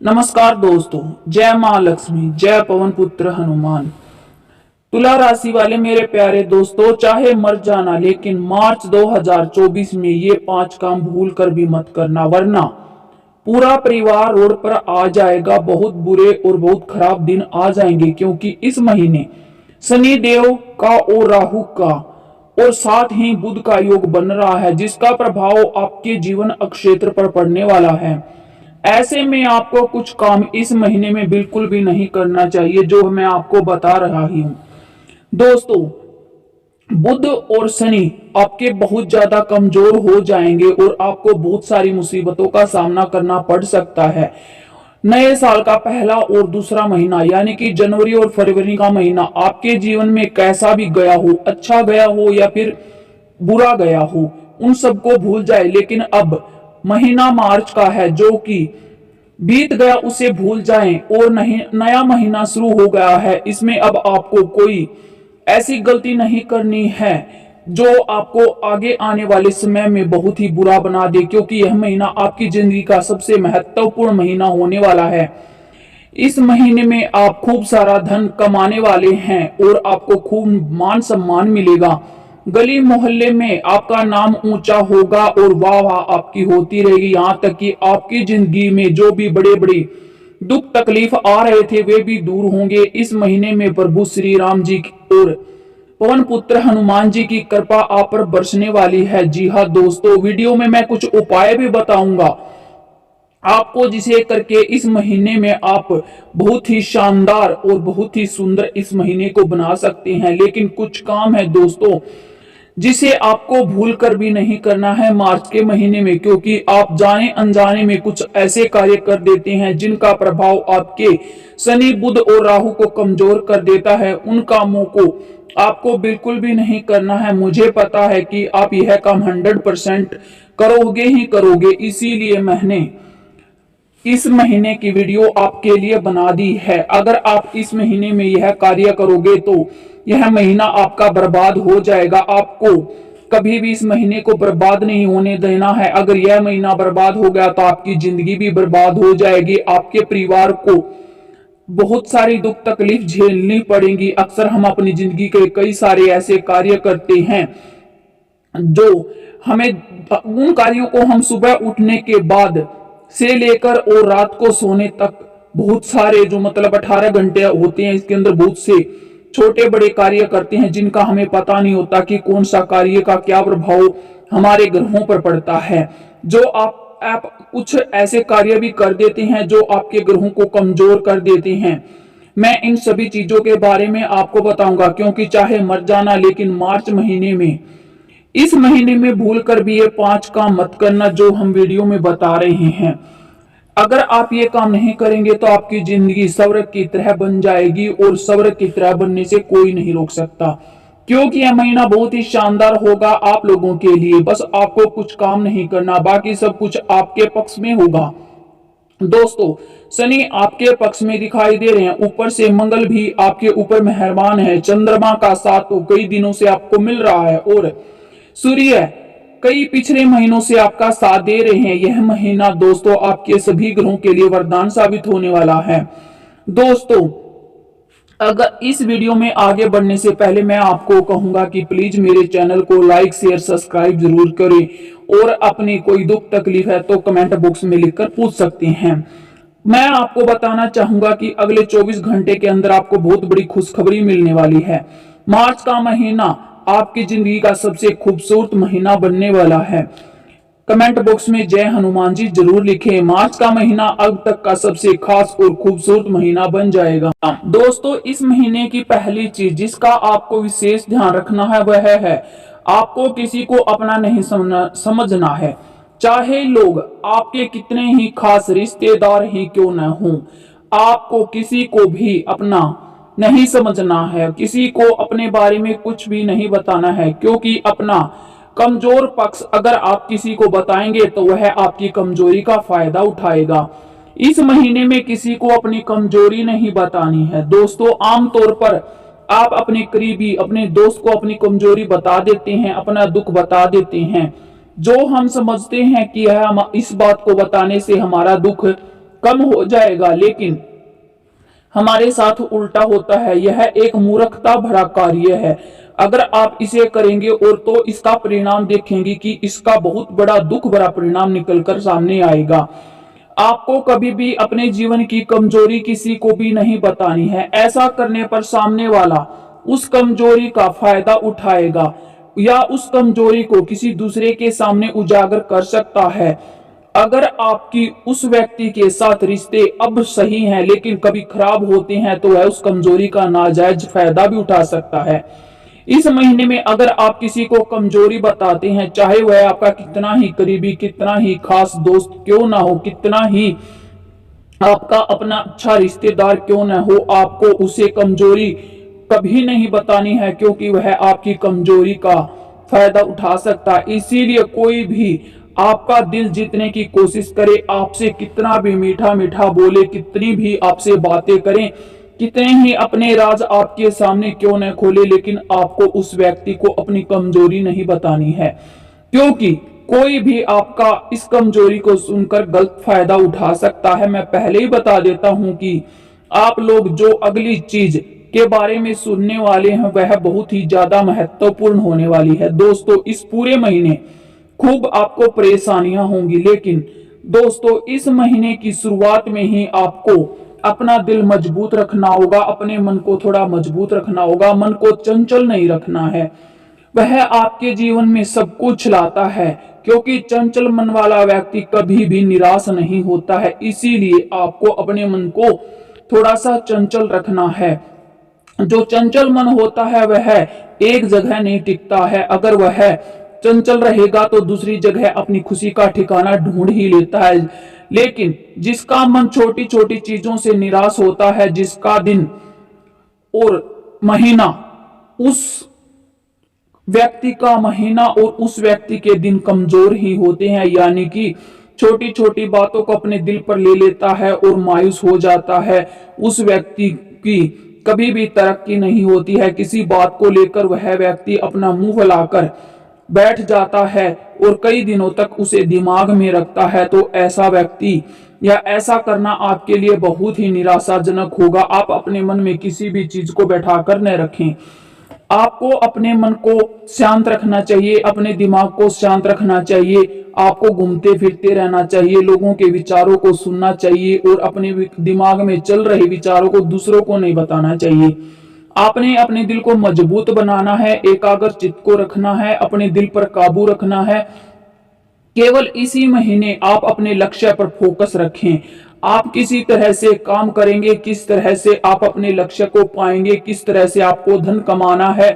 नमस्कार दोस्तों, जय मां लक्ष्मी, जय पवन पुत्र हनुमान। तुला राशि वाले मेरे प्यारे दोस्तों, चाहे मर जाना लेकिन मार्च 2024 में ये 5 काम भूल कर भी मत करना, वरना पूरा परिवार रोड पर आ जाएगा। बहुत बुरे और बहुत खराब दिन आ जाएंगे, क्योंकि इस महीने शनि देव का और राहु का और साथ ही बुध का योग बन रहा है, जिसका प्रभाव आपके जीवन क्षेत्र पर पड़ने वाला है। ऐसे में आपको कुछ काम इस महीने में बिल्कुल भी नहीं करना चाहिए, जो मैं आपको बता रहा ही हूं। दोस्तों, बुध और शनि आपके बहुत ज्यादा कमजोर हो जाएंगे और आपको बहुत सारी मुसीबतों का सामना करना पड़ सकता है। नए साल का पहला और दूसरा महीना यानी कि जनवरी और फरवरी का महीना आपके जीवन में कैसा भी गया हो, अच्छा गया हो या फिर बुरा गया हो, उन सबको भूल जाए। लेकिन अब महीना मार्च का है जो कि बीत गया, उसे भूल जाएं और नहीं, नया महीना शुरू हो गया है। इसमें अब आपको कोई ऐसी गलती नहीं करनी है जो आपको आगे आने वाले समय में बहुत ही बुरा बना दे, क्योंकि यह महीना आपकी जिंदगी का सबसे महत्वपूर्ण महीना होने वाला है। इस महीने में आप खूब सारा धन कमाने वाले हैं और आपको खूब मान सम्मान मिलेगा। गली मोहल्ले में आपका नाम ऊंचा होगा और वाह वाह आपकी होती रहेगी। यहाँ तक कि आपकी जिंदगी में जो भी बड़े बड़े दुख तकलीफ आ रहे थे वे भी दूर होंगे। इस महीने में प्रभु श्री राम जी और पवन पुत्र हनुमान जी की कृपा आप पर बरसने वाली है। जी हाँ दोस्तों, वीडियो में मैं कुछ उपाय भी बताऊंगा आपको, जिसे करके इस महीने में आप बहुत ही शानदार और बहुत ही सुंदर इस महीने को बना सकते हैं। लेकिन कुछ काम है दोस्तों जिसे आपको भूल कर भी नहीं करना है मार्च के महीने में, क्योंकि आप जाने अनजाने में कुछ ऐसे कार्य कर देते हैं जिनका प्रभाव आपके शनि बुध और राहु को कमजोर कर देता है। उन कामों को आपको बिल्कुल भी नहीं करना है। मुझे पता है कि आप यह काम 100% करोगे ही करोगे, इसीलिए मैंने इस महीने की वीडियो आपके लिए बना दी है। अगर आप इस महीने में यह कार्य करोगे तो यह महीना आपका बर्बाद हो जाएगा। आपको कभी भी इस महीने को बर्बाद नहीं होने देना है। अगर यह महीना बर्बाद हो गया तो आपकी जिंदगी भी बर्बाद हो जाएगी। आपके परिवार को बहुत सारी दुख तकलीफ झेलनी पड़ेगी। अक्सर हम अपनी जिंदगी के कई सारे ऐसे कार्य करते हैं जो हमें, उन कार्यों को हम सुबह उठने के बाद से लेकर और रात को सोने तक बहुत सारे, जो मतलब 18 घंटे होते हैं, इसके अंदर बहुत से छोटे बड़े कार्य करते हैं जिनका हमें पता नहीं होता कि कौन सा कार्य का क्या प्रभाव हमारे ग्रहों पर पड़ता है। जो आप कुछ ऐसे कार्य भी कर देते हैं जो आपके ग्रहों को कमजोर कर देते हैं। मैं इन सभी चीजों के बारे में आपको बताऊंगा, क्योंकि चाहे मर जाना लेकिन मार्च महीने में, इस महीने में भूल कर भी ये 5 काम मत करना जो हम वीडियो में बता रहे हैं। अगर आप ये काम नहीं करेंगे तो आपकी जिंदगी सब्र की तरह बन जाएगी और सब्र की तरह बनने से कोई नहीं रोक सकता, क्योंकि यह महीना बहुत ही शानदार होगा आप लोगों के लिए। बस आपको कुछ काम नहीं करना, बाकी सब कुछ आपके पक्ष में होगा। दोस्तों, शनि आपके पक्ष में दिखाई दे रहे हैं, ऊपर से मंगल भी आपके ऊपर मेहरबान है। चंद्रमा का साथ तो कई दिनों से आपको मिल रहा है और सूर्य कई पिछले महीनों से आपका साथ दे रहे हैं। यह महीना दोस्तों आपके सभी ग्रहों के लिए वरदान साबित होने वाला है। दोस्तों, अगर इस वीडियो में आगे बढ़ने से पहले मैं आपको कहूंगा कि प्लीज मेरे चैनल को लाइक शेयर सब्सक्राइब जरूर करें और अपनी कोई दुख तकलीफ है तो कमेंट बॉक्स में लिखकर पूछ सकते हैं। मैं आपको बताना चाहूंगा कि अगले 24 घंटे के अंदर आपको बहुत बड़ी खुशखबरी मिलने वाली है। मार्च का महीना आपकी जिंदगी का सबसे खूबसूरत महीना बनने वाला है। कमेंट बॉक्स में जय हनुमान जी जरूर लिखें। मार्च का महीना अब तक का सबसे खास और खूबसूरत महीना बन जाएगा। दोस्तों, इस महीने की पहली चीज जिसका आपको विशेष ध्यान रखना है वह है आपको किसी को अपना नहीं समझना है। चाहे लोग आपके कितने ही खास रिश्तेदार ही क्यों न हों, आपको किसी को भी अपना नहीं समझना है। किसी को अपने बारे में कुछ भी नहीं बताना है, क्योंकि अपना कमजोर पक्ष अगर आप किसी को बताएंगे तो वह आपकी कमजोरी का फायदा उठाएगा। इस महीने में किसी को अपनी कमजोरी नहीं बतानी है। दोस्तों, आमतौर पर आप अपने करीबी अपने दोस्त को अपनी कमजोरी बता देते हैं, अपना दुख बता देते हैं, जो हम समझते हैं कि इस बात को बताने से हमारा दुख कम हो जाएगा, लेकिन हमारे साथ उल्टा होता है। यह एक मूर्खता भरा कार्य है। अगर आप इसे करेंगे और तो इसका परिणाम देखेंगे कि इसका बहुत बड़ा दुख भरा परिणाम निकलकर सामने आएगा। आपको कभी भी अपने जीवन की कमजोरी किसी को भी नहीं बतानी है। ऐसा करने पर सामने वाला उस कमजोरी का फायदा उठाएगा या उस कमजोरी को किसी दूसरे के सामने उजागर कर सकता है। अगर आपकी उस व्यक्ति के साथ रिश्ते अब सही हैं लेकिन कभी खराब होते हैं तो वह उस कमजोरी का नाजायज फायदा भी उठा सकता है। इस महीने में अगर आप किसी को कमजोरी बताते हैं, चाहे वह आपका कितना ही करीबी, कितना ही खास दोस्त क्यों ना हो, कितना ही आपका अपना अच्छा रिश्तेदार क्यों ना हो, आपको उसे कमजोरी कभी नहीं बतानी है, क्योंकि वह आपकी कमजोरी का फायदा उठा सकता है। इसीलिए कोई भी आपका दिल जीतने की कोशिश करे, आपसे कितना भी मीठा मीठा बोले, कितनी भी आपसे बातें करें, कितने ही अपने राज आपके सामने क्यों न खोले, लेकिन आपको उस व्यक्ति को अपनी कमजोरी नहीं बतानी है। क्योंकि कोई भी आपका इस कमजोरी को सुनकर गलत फायदा उठा सकता है। मैं पहले ही बता देता हूं कि आप लोग जो अगली चीज के बारे में सुनने वाले हैं वह बहुत ही ज्यादा महत्वपूर्ण होने वाली है। दोस्तों, इस पूरे महीने खूब आपको परेशानियां होंगी, लेकिन दोस्तों इस महीने की शुरुआत में ही आपको अपना दिल मजबूत रखना होगा, अपने मन को थोड़ा मजबूत रखना होगा, मन को चंचल नहीं रखना है। वह आपके जीवन में सब कुछ लाता है, क्योंकि चंचल मन वाला व्यक्ति कभी भी निराश नहीं होता है। इसीलिए आपको अपने मन को थोड़ा सा चंचल रखना है। जो चंचल मन होता है वह एक जगह नहीं टिकता है। अगर वह चंचल रहेगा तो दूसरी जगह अपनी खुशी का ठिकाना ढूंढ ही लेता है। लेकिन जिसका मन छोटी छोटी चीजों से निराश होता है, जिसका दिन और महीना उस व्यक्ति का महीना और उस व्यक्ति के दिन कमजोर ही होते हैं, यानी कि छोटी छोटी बातों को अपने दिल पर ले लेता है और मायूस हो जाता है, उस व्यक्ति की कभी भी तरक्की नहीं होती है। किसी बात को लेकर वह व्यक्ति अपना मुंह फैलाकर बैठ जाता है और कई दिनों तक उसे दिमाग में रखता है। तो ऐसा व्यक्ति या ऐसा करना आपके लिए बहुत ही निराशाजनक होगा। आप अपने मन में किसी भी चीज को बैठाकर न रखें। आपको अपने मन को शांत रखना चाहिए, अपने दिमाग को शांत रखना चाहिए। आपको घूमते फिरते रहना चाहिए, लोगों के विचारों को सुनना चाहिए और अपने दिमाग में चल रहे विचारों को दूसरों को नहीं बताना चाहिए। आपने अपने दिल को मजबूत बनाना है, एकाग्र चित्त को रखना है, अपने दिल पर काबू रखना है। केवल इसी महीने आप अपने लक्ष्य पर फोकस रखें। आप किसी तरह से काम करेंगे, किस तरह से आप अपने लक्ष्य को पाएंगे, किस तरह से आपको धन कमाना है,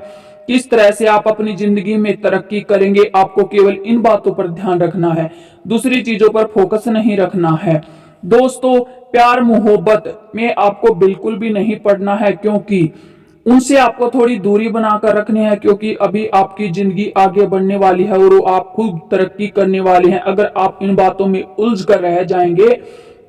किस तरह से आप अपनी जिंदगी में तरक्की करेंगे, आपको केवल इन बातों पर ध्यान रखना है, दूसरी चीजों पर फोकस नहीं रखना है। दोस्तों, प्यार मोहब्बत में आपको बिल्कुल भी नहीं पड़ना है, क्योंकि उनसे आपको थोड़ी दूरी बनाकर रखनी है, क्योंकि अभी आपकी जिंदगी आगे बढ़ने वाली है और आप खूब तरक्की करने वाले हैं। अगर आप इन बातों में उलझ कर रह जाएंगे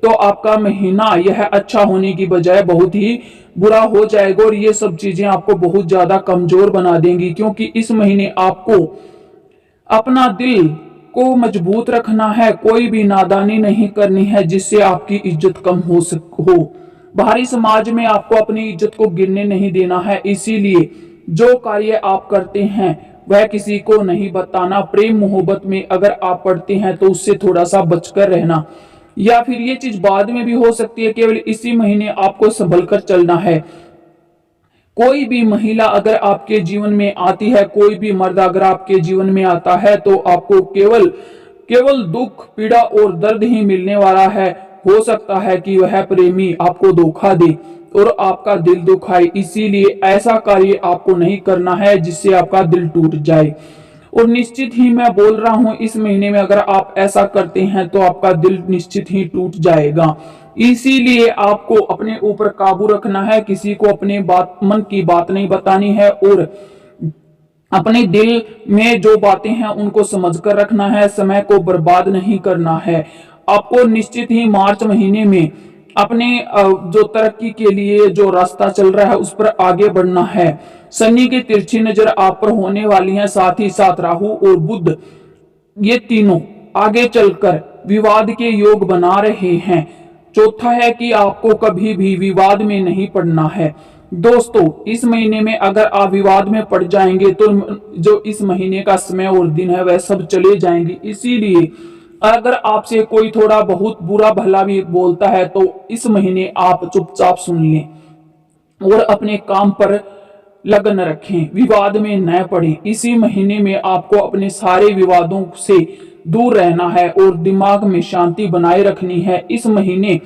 तो आपका महीना यह अच्छा होने की बजाय बहुत ही बुरा हो जाएगा और ये सब चीजें आपको बहुत ज्यादा कमजोर बना देंगी। क्योंकि इस महीने आपको अपना दिल को मजबूत रखना है, कोई भी नादानी नहीं करनी है जिससे आपकी इज्जत कम हो। बाहरी समाज में आपको अपनी इज्जत को गिरने नहीं देना है। इसीलिए जो कार्य आप करते हैं वह किसी को नहीं बताना। प्रेम मोहब्बत में अगर आप पड़ते हैं तो उससे थोड़ा सा बचकर रहना, या फिर ये चीज बाद में भी हो सकती है। केवल इसी महीने आपको संभल कर चलना है। कोई भी महिला अगर आपके जीवन में आती है, कोई भी मर्द अगर आपके जीवन में आता है, तो आपको केवल दुख, पीड़ा और दर्द ही मिलने वाला है। हो सकता है कि वह प्रेमी आपको धोखा दे और आपका दिल दुखाए। इसीलिए ऐसा कार्य आपको नहीं करना है जिससे आपका दिल टूट जाए। और निश्चित ही मैं बोल रहा हूं, इस महीने में अगर आप ऐसा करते हैं तो आपका दिल निश्चित ही टूट जाएगा। इसीलिए आपको अपने ऊपर काबू रखना है, किसी को अपने मन की बात नहीं बतानी है और अपने दिल में जो बातें हैं उनको समझकर रखना है। समय को बर्बाद नहीं करना है। आपको निश्चित ही मार्च महीने में अपने जो तरक्की के लिए जो रास्ता चल रहा है उस पर आगे बढ़ना है। शनि की तिरछी नजर आप पर होने वाली है, साथ ही साथ राहु और बुध ये तीनों आगे चलकर विवाद के योग बना रहे हैं। चौथा है कि आपको कभी भी विवाद में नहीं पड़ना है। दोस्तों, इस महीने में अगर आप विवाद में पड़ जाएंगे तो जो इस महीने का समय और दिन है वह सब चले जाएंगे। इसीलिए अगर आपसे कोई थोड़ा बहुत बुरा भला भी बोलता है तो इस महीने आप चुपचाप सुन लें और अपने काम पर लगन रखें, विवाद में न पड़े। इसी महीने में आपको अपने सारे विवादों से दूर रहना है और दिमाग में शांति बनाए रखनी है। इस महीने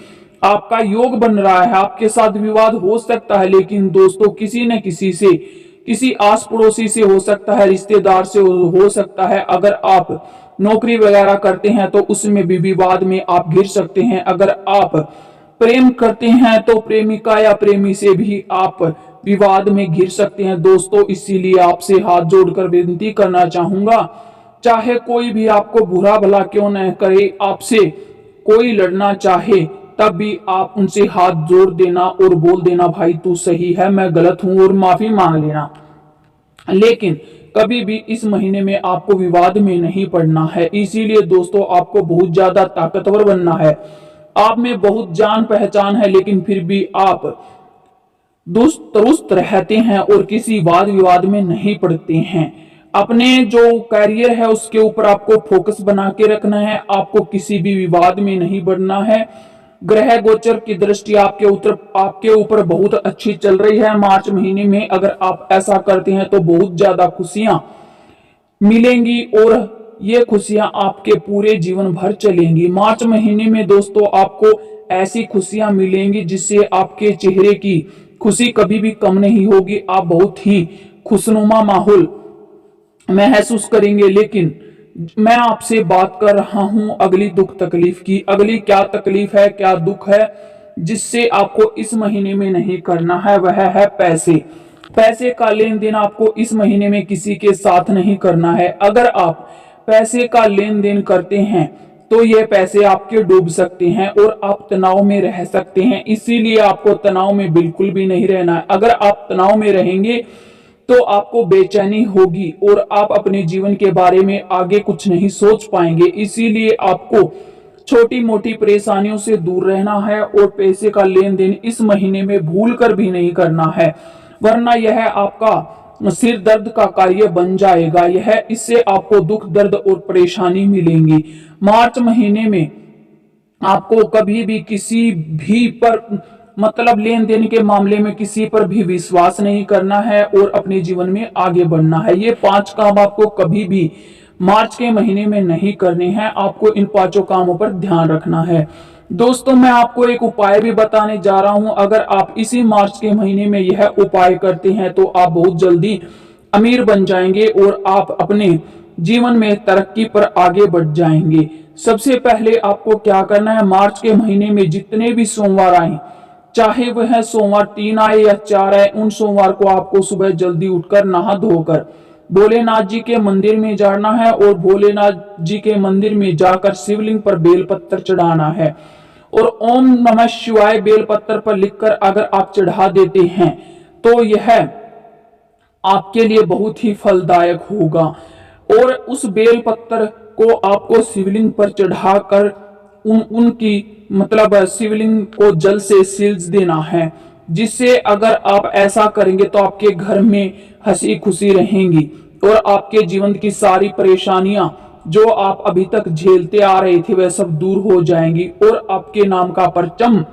आपका योग बन रहा है, आपके साथ विवाद हो सकता है, लेकिन दोस्तों किसी न किसी से, किसी आस पड़ोसी से हो सकता है, रिश्तेदार से हो सकता है। अगर आप नौकरी वगैरह करते हैं तो उसमें भी विवाद में आप घिर सकते हैं। अगर आप प्रेम करते हैं तो प्रेमिका या प्रेमी से भी आप विवाद में घिर सकते हैं। दोस्तों, इसीलिए आपसे हाथ जोड़कर विनती करना चाहूंगा, चाहे कोई भी आपको बुरा भला क्यों न करे, आपसे कोई लड़ना चाहे तब भी आप उनसे हाथ जोड़ देना और बोल देना, भाई तू सही है, मैं गलत हूं, और माफी मांग लेना। लेकिन कभी भी इस महीने में आपको विवाद में नहीं पड़ना है। इसीलिए दोस्तों, आपको बहुत ज्यादा ताकतवर बनना है। आप में बहुत जान पहचान है, लेकिन फिर भी आप दुरुस्त रहते हैं और किसी वाद विवाद में नहीं पड़ते हैं। अपने जो करियर है उसके ऊपर आपको फोकस बना के रखना है, आपको किसी भी विवाद में नहीं बढ़ना है। ग्रह गोचर की दृष्टि आपके ऊपर बहुत अच्छी चल रही है मार्च महीने में। अगर आप ऐसा करते हैं तो बहुत ज्यादा खुशियां मिलेंगी और ये खुशियां आपके पूरे जीवन भर चलेंगी। मार्च महीने में दोस्तों आपको ऐसी खुशियां मिलेंगी जिससे आपके चेहरे की खुशी कभी भी कम नहीं होगी। आप बहुत ही खुशनुमा माहौल महसूस करेंगे। लेकिन मैं आपसे बात कर रहा हूं अगली दुख तकलीफ की। अगली क्या तकलीफ है, क्या दुख है जिससे आपको इस महीने में नहीं करना है, वह है पैसे। पैसे का लेन देन आपको इस महीने में किसी के साथ नहीं करना है। अगर आप पैसे का लेन देन करते हैं तो ये पैसे आपके डूब सकते हैं और आप तनाव में रह सकते हैं। इसीलिए आपको तनाव में बिल्कुल भी नहीं रहना है। अगर आप तनाव में रहेंगे तो आपको बेचैनी होगी और आप अपने जीवन के बारे में आगे कुछ नहीं सोच पाएंगे। इसीलिए आपको छोटी मोटी परेशानियों से दूर रहना है और पैसे का लेन देन इस महीने में भूल कर भी नहीं करना है, वरना यह आपका सिर दर्द का कार्य बन जाएगा। यह इससे आपको दुख दर्द और परेशानी मिलेंगी। मार्च महीने में आपको कभी भी किसी भी पर मतलब लेन देन के मामले में किसी पर भी विश्वास नहीं करना है और अपने जीवन में आगे बढ़ना है। ये 5 काम आपको कभी भी मार्च के महीने में नहीं करने हैं। आपको इन 5 कामों पर ध्यान रखना है। दोस्तों, मैं आपको एक उपाय भी बताने जा रहा हूं। अगर आप इसी मार्च के महीने में यह उपाय करते हैं तो आप बहुत जल्दी अमीर बन जाएंगे और आप अपने जीवन में तरक्की पर आगे बढ़ जाएंगे। सबसे पहले आपको क्या करना है, मार्च के महीने में जितने भी सोमवार आए, चाहे वह सोमवार 3 आए या 4 आए, उन सोमवार को आपको सुबह जल्दी उठकर नहा धोकर भोलेनाथ जी के मंदिर में जाना है और भोलेनाथ जी के मंदिर में जाकर शिवलिंग पर बेलपत्र चढ़ाना है और ओम नमः शिवाय बेलपत्र पर लिखकर अगर आप चढ़ा देते हैं तो यह आपके लिए बहुत ही फलदायक होगा। और उस बेलपत्र को आपको शिवलिंग पर चढ़ाकर उनकी मतलब शिवलिंग को जल से सींच देना है, जिससे अगर आप ऐसा करेंगे तो आपके घर में हंसी खुशी रहेंगी और आपके जीवन की सारी परेशानियां जो आप अभी तक झेलते आ रहे थे वह सब दूर हो जाएंगी और आपके नाम का परचम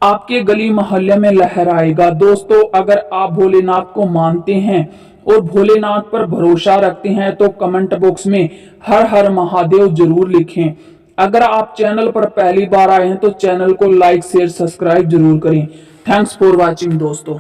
आपके गली मोहल्ले में लहराएगा। दोस्तों, अगर आप भोलेनाथ को मानते हैं और भोलेनाथ पर भरोसा रखते हैं तो कमेंट बॉक्स में हर हर महादेव जरूर लिखें। अगर आप चैनल पर पहली बार आए हैं तो चैनल को लाइक शेयर सब्सक्राइब जरूर करें। थैंक्स फॉर वॉचिंग दोस्तों।